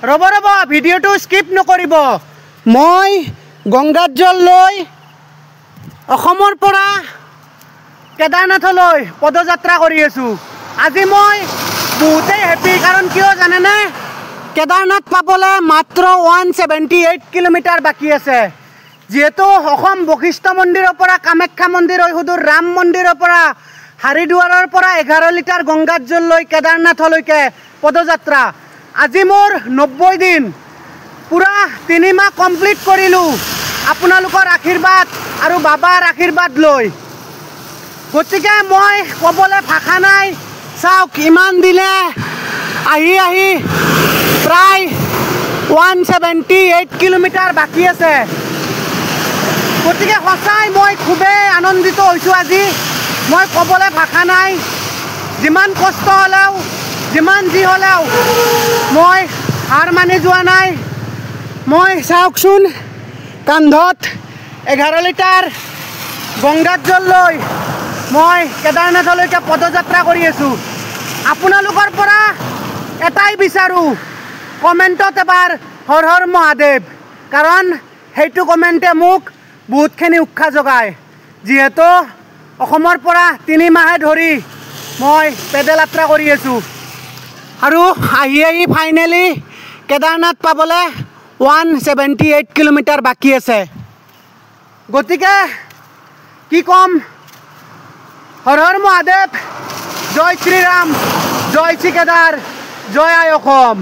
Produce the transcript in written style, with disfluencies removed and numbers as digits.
ৰ'ব ৰ'ব ভিডিঅ'টো স্কিপ নকৰিব। মই গংগাত জল লৈ অসমৰ পৰা কেদাৰনাথলৈ পদযাত্ৰা কৰি আছোঁ। আজি মই বহুতেই হেপী, কাৰণ কিয় জানেনে? কেদাৰনাথ পাবলৈ মাত্ৰ 178 কিলোমিটাৰ বাকী আছে। যিহেতু অসম বশিষ্ঠ মন্দিৰৰ পৰা কামাখ্যা মন্দিৰ হৈ সুদূৰ ৰাম মন্দিৰৰ পৰা হাৰিদুৱাৰৰ পৰা 11 লিটাৰ গংগাত জল লৈ কেদাৰনাথলৈকে পদযাত্ৰা। আজি মোৰ 90 দিন, পুৰা 3 মাহ কমপ্লিট কৰিলোঁ আপোনালোকৰ আশীৰ্বাদ আৰু বাবাৰ আশীৰ্বাদ লৈ। গতিকে মই ক'বলৈ ভাষা নাই। চাওক, ইমান দিনে আহি আহি প্ৰায় 178 কিলোমিটাৰ বাকী আছে। গতিকে সঁচাই মই খুবেই আনন্দিত হৈছোঁ আজি। মই ক'বলৈ ভাষা নাই। যিমান কষ্ট হ'লেও, যিমান যি হ'লেও মই হাৰ মানি যোৱা নাই। মই চাওকচোন, কান্ধত 11 লিটাৰ গংগাত জল লৈ মই কেদাৰনাথলৈকে পদযাত্ৰা কৰি আছোঁ। আপোনালোকৰ পৰা এটাই বিচাৰোঁ, কমেণ্টত এবাৰ হৰ হৰ মহাদেৱ, কাৰণ সেইটো কমেণ্টে মোক বহুতখিনি উৎসাহ যোগায়। যিহেতু অসমৰ পৰা 3 মাহে ধৰি মই পেডেল যাত্ৰা কৰি আছোঁ আৰু আহি আহি ফাইনেলি কেদাৰনাথ পাবলৈ 178 কিলোমিটাৰ বাকী আছে। গতিকে কি ক'ম, হৰ হৰ মহাদেৱ, জয় শ্ৰীৰাম, জয় শ্ৰী কেদাৰ, জয় আই অসম।